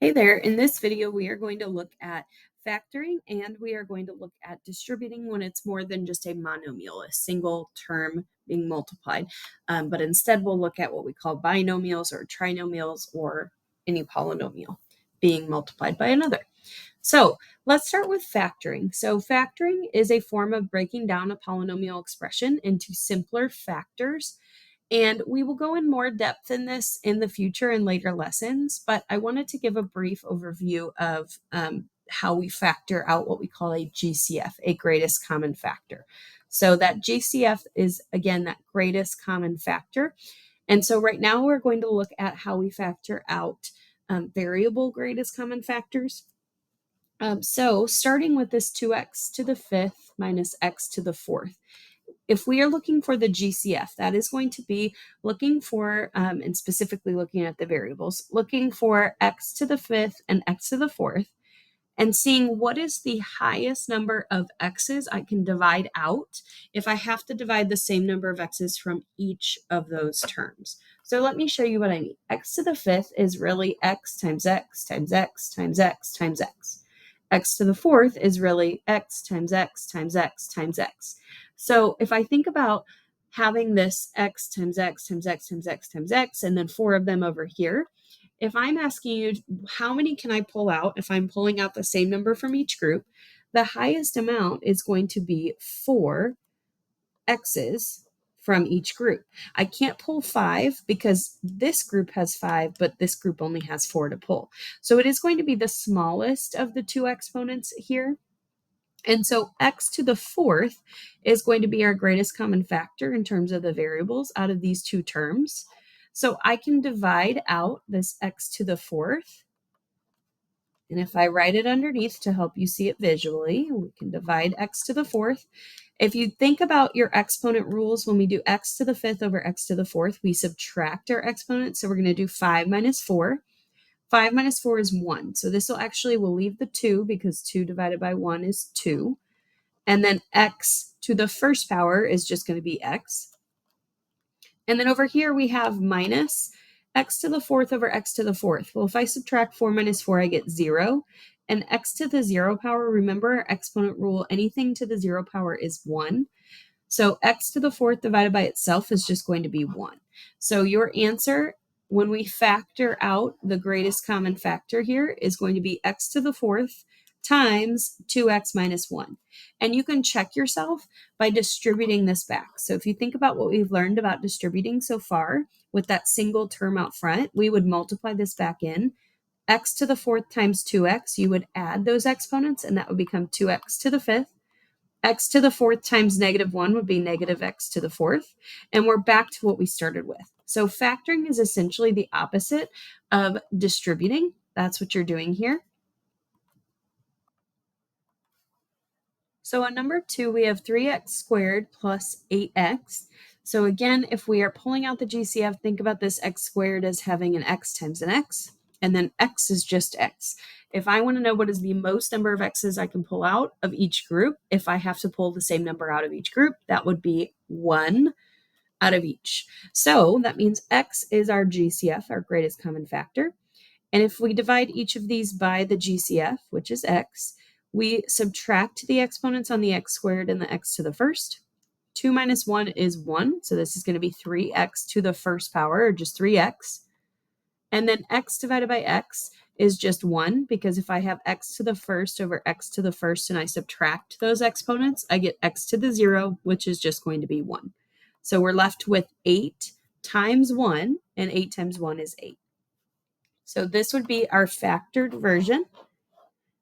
Hey there, in this video we are going to look at factoring and we are going to look at distributing when it's more than just a monomial, a single term being multiplied. But instead we'll look at what we call binomials or trinomials or any polynomial being multiplied by another. So let's start with factoring. So factoring is a form of breaking down a polynomial expression into simpler factors. And we will go in more depth in this in the future in later lessons, but I wanted to give a brief overview of how we factor out what we call a GCF, a greatest common factor. So that GCF is, again, that greatest common factor. And so right now we're going to look at how we factor out variable greatest common factors. So starting with this 2x to the fifth minus x to the fourth. If we are looking for the GCF, that is going to be looking for, and specifically looking at the variables, looking for x to the fifth and x to the fourth, and seeing what is the highest number of x's I can divide out if I have to divide the same number of x's from each of those terms. So let me show you what I mean. X to the fifth is really x times x times x times x times x. X to the fourth is really x times x times x times x. So if I think about having this x times x times x times x times x, and then four of them over here, if I'm asking you how many can I pull out, if I'm pulling out the same number from each group, the highest amount is going to be 4 x's from each group. I can't pull 5 because this group has 5, but this group only has 4 to pull. So it is going to be the smallest of the two exponents here. And so x to the fourth is going to be our greatest common factor in terms of the variables out of these two terms. So I can divide out this x to the fourth. And if I write it underneath to help you see it visually, we can divide x to the fourth. If you think about your exponent rules, when we do x to the fifth over x to the fourth, we subtract our exponent. So we're going to do 5 minus 4. 5 minus 4 is 1. So this will leave the 2 because 2 divided by 1 is 2. And then x to the first power is just going to be x. And then over here we have minus x to the fourth over x to the fourth. Well, if I subtract 4 minus 4, I get 0. And x to the 0 power, remember our exponent rule, anything to the 0 power is 1. So x to the fourth divided by itself is just going to be 1. So your answer, when we factor out the greatest common factor here, is going to be x to the fourth times 2x minus 1. And you can check yourself by distributing this back. So if you think about what we've learned about distributing so far with that single term out front, we would multiply this back in. X to the fourth times 2x, you would add those exponents, and that would become 2x to the fifth. X to the fourth times negative 1 would be negative x to the fourth. And we're back to what we started with. So factoring is essentially the opposite of distributing. That's what you're doing here. So on number 2, we have 3x squared plus 8x. So again, if we are pulling out the GCF, think about this x squared as having an x times an x, and then x is just x. If I want to know what is the most number of x's I can pull out of each group, if I have to pull the same number out of each group, that would be 1 out of each. So that means x is our GCF, our greatest common factor. And if we divide each of these by the GCF, which is x, we subtract the exponents on the x squared and the x to the first. 2 minus 1 is 1, so this is going to be 3x to the first power, or just 3x. And then x divided by x is just 1, because if I have x to the first over x to the first and I subtract those exponents, I get x to the 0, which is just going to be 1. So we're left with 8 times 1, and 8 times 1 is 8. So this would be our factored version.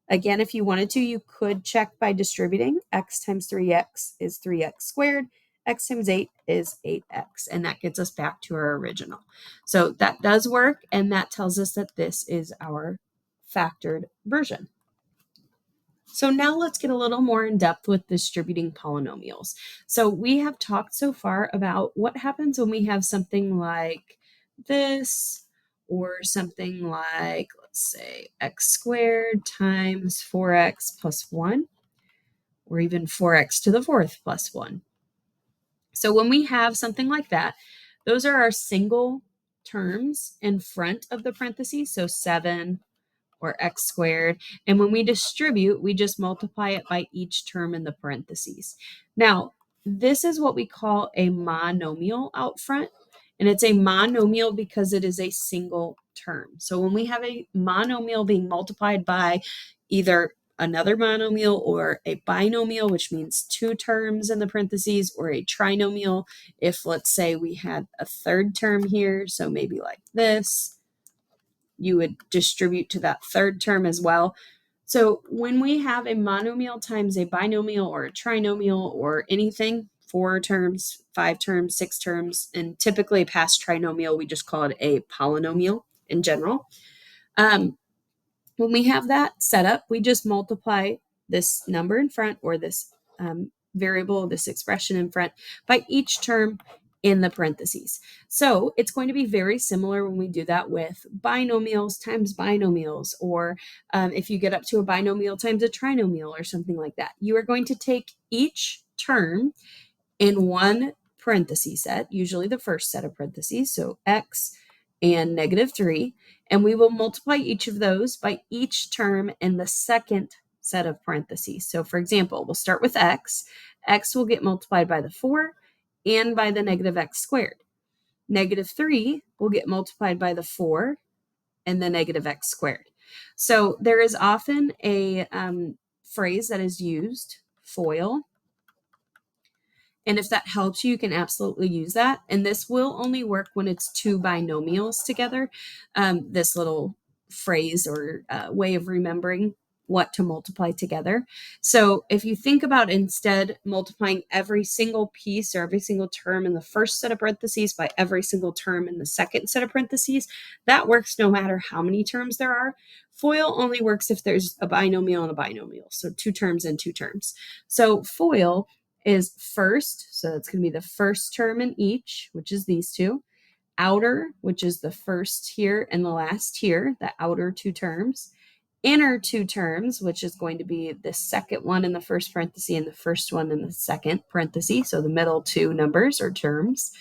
Again, if you wanted to, you could check by distributing. X times 3x is 3x squared. X times 8 is 8x, and that gets us back to our original. So that does work, and that tells us that this is our factored version. So now let's get a little more in depth with distributing polynomials. So we have talked so far about what happens when we have something like this, or something like, let's say, x squared times 4x plus 1, or even 4x to the fourth plus 1. So when we have something like that, those are our single terms in front of the parentheses. So 7 or x squared. And when we distribute, we just multiply it by each term in the parentheses. Now, this is what we call a monomial out front. And it's a monomial because it is a single term. So when we have a monomial being multiplied by either another monomial or a binomial, which means two terms in the parentheses, or a trinomial, if let's say we had a third term here, so maybe like this, you would distribute to that third term as well. So when we have a monomial times a binomial or a trinomial or anything, 4 terms, 5 terms, 6 terms, and typically past trinomial, we just call it a polynomial in general. When we have that set up, we just multiply this number in front, or this variable, this expression in front, by each term in the parentheses. So it's going to be very similar when we do that with binomials times binomials, or if you get up to a binomial times a trinomial or something like that. You are going to take each term in one parenthesis set, usually the first set of parentheses, so x and -3, and we will multiply each of those by each term in the second set of parentheses. So for example, we'll start with x. X will get multiplied by the 4 and by the -x squared. -3 will get multiplied by the 4 and the -x squared. So there is often a phrase that is used, FOIL. And if that helps you, you can absolutely use that. And this will only work when it's two binomials together. This little phrase or way of remembering what to multiply together. So if you think about instead multiplying every single piece or every single term in the first set of parentheses by every single term in the second set of parentheses, that works no matter how many terms there are. FOIL only works if there's a binomial and a binomial, so 2 terms and 2 terms. So FOIL is first, so that's going to be the first term in each, which is these two. Outer, which is the first here and the last here, the outer 2 terms. Inner 2 terms, which is going to be the second one in the first parenthesis and the first one in the second parenthesis, so the middle 2 numbers or terms.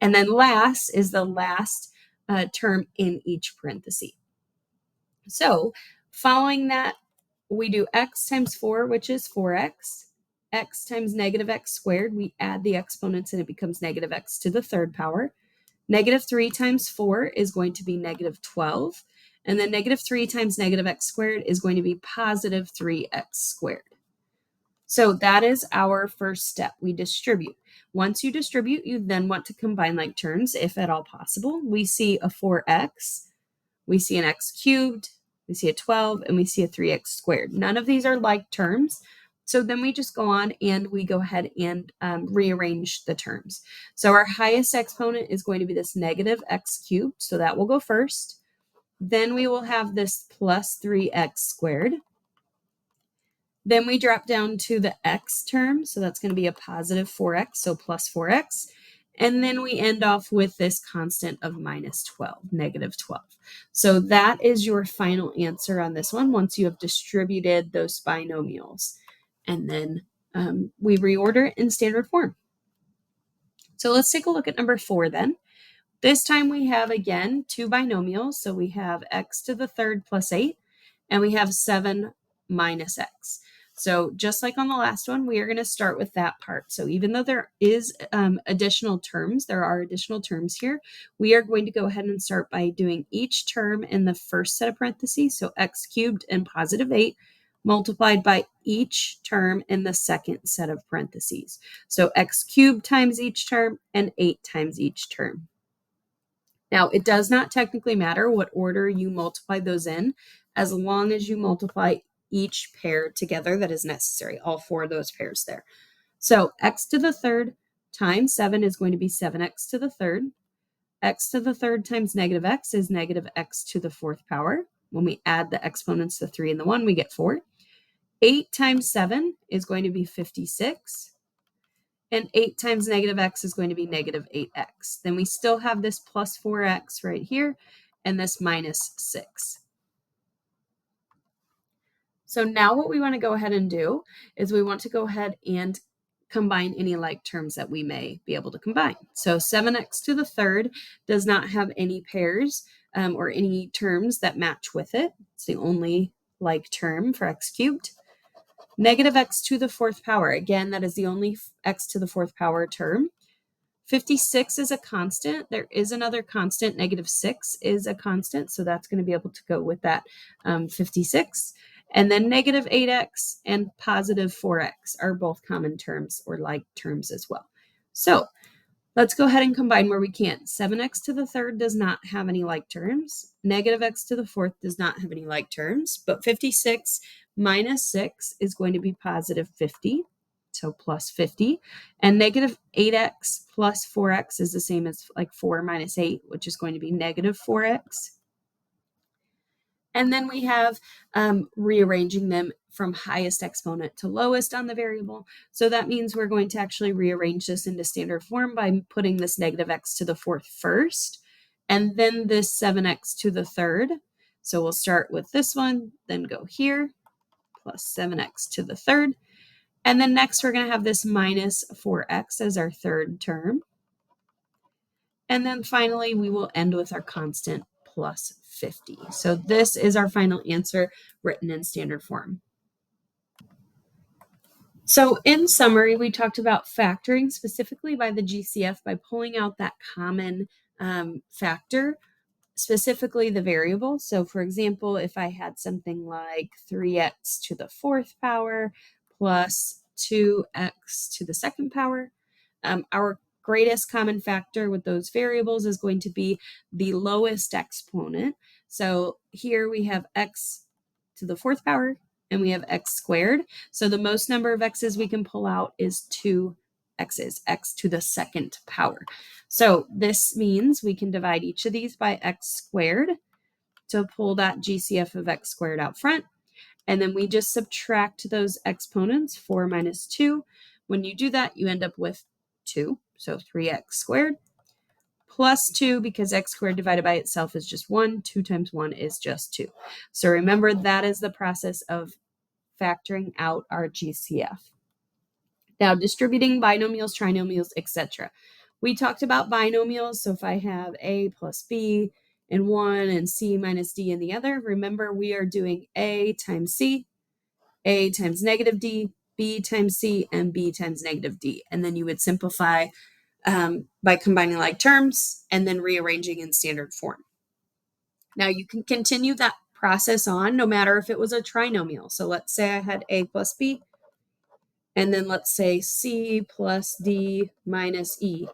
And then last is the last term in each parenthesis. So following that, we do x times 4, which is 4x. X times -x squared, we add the exponents and it becomes -x to the third power. -3 times 4 is going to be -12. And then -3 times -x squared is going to be positive 3x squared. So that is our first step. We distribute. Once you distribute, you then want to combine like terms, if at all possible. We see a 4x, we see an x cubed, we see a 12, and we see a 3x squared. None of these are like terms. So then we just go on and we go ahead and rearrange the terms. So our highest exponent is going to be this -x cubed. So that will go first. Then we will have this plus 3x squared. Then we drop down to the x term. So that's going to be a positive 4x, so plus 4x. And then we end off with this constant of -12, -12. So that is your final answer on this one once you have distributed those binomials. And then we reorder it in standard form. So let's take a look at number 4 then. This time we have, again, 2 binomials. So we have x to the third plus 8, and we have 7 minus x. So just like on the last one, we are going to start with that part. So even though there is additional terms, there are additional terms here, we are going to go ahead and start by doing each term in the first set of parentheses, so x cubed and positive 8, multiplied by each term in the second set of parentheses. So x cubed times each term and 8 times each term. Now, it does not technically matter what order you multiply those in, as long as you multiply each pair together that is necessary, all 4 of those pairs there. So x to the third times 7 is going to be 7x to the third. X to the third times -x is -x to the fourth power. When we add the exponents, the 3 and the 1, we get 4. 8 times 7 is going to be 56. And 8 times -x is going to be -8x. Then we still have this plus 4x right here and this minus 6. So now what we want to go ahead and do is we want to go ahead and combine any like terms that we may be able to combine. So 7x to the third does not have any pairs or any terms that match with it. It's the only like term for x cubed. Negative x to the fourth power. Again, that is the only x to the fourth power term. 56 is a constant. There is another constant. Negative 6 is a constant, so that's going to be able to go with that 56. And then negative 8x and positive 4x are both common terms or like terms as well. So let's go ahead and combine where we can. 7x to the third does not have any like terms. Negative x to the fourth does not have any like terms, but 56 minus 6 is going to be positive 50, so plus 50. And negative 8x plus 4x is the same as like 4 minus 8, which is going to be negative 4x. And then we have rearranging them from highest exponent to lowest on the variable. So that means we're going to actually rearrange this into standard form by putting this negative x to the fourth first, and then this 7x to the third. So we'll start with this one, then go here, plus 7x to the third. And then next we're going to have this minus 4x as our third term. And then finally, we will end with our constant plus 50. So this is our final answer written in standard form. So in summary, we talked about factoring specifically by the GCF by pulling out that common factor, specifically the variable. So for example, if I had something like 3x to the fourth power plus 2x to the second power, our greatest common factor with those variables is going to be the lowest exponent. So here we have x to the fourth power and we have x squared. So the most number of x's we can pull out is 2 x's, x to the second power. So this means we can divide each of these by x squared to pull that GCF of x squared out front. And then we just subtract those exponents, 4 minus 2. When you do that, you end up with 2. So 3x squared plus 2, because x squared divided by itself is just 1. 2 times 1 is just 2. So remember, that is the process of factoring out our GCF. Now, distributing binomials, trinomials, etc. We talked about binomials. So if I have a plus b in one and c minus d in the other, remember we are doing a times c, a times negative d, b times c, and b times negative d. And then you would simplify by combining like terms and then rearranging in standard form. Now you can continue that process on no matter if it was a trinomial. So let's say I had a plus b, and then let's say c plus d minus e.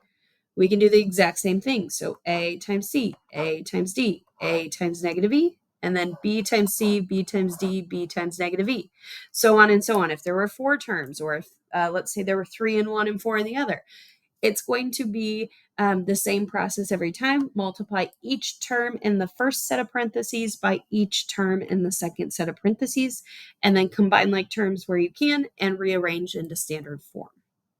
We can do the exact same thing. So a times c, a times d, a times negative e, and then b times c, b times d, b times negative e, so on and so on. If there were 4 terms, or if let's say there were 3 in one and 4 in the other, it's going to be the same process every time. Multiply each term in the first set of parentheses by each term in the second set of parentheses, and then combine like terms where you can and rearrange into standard form.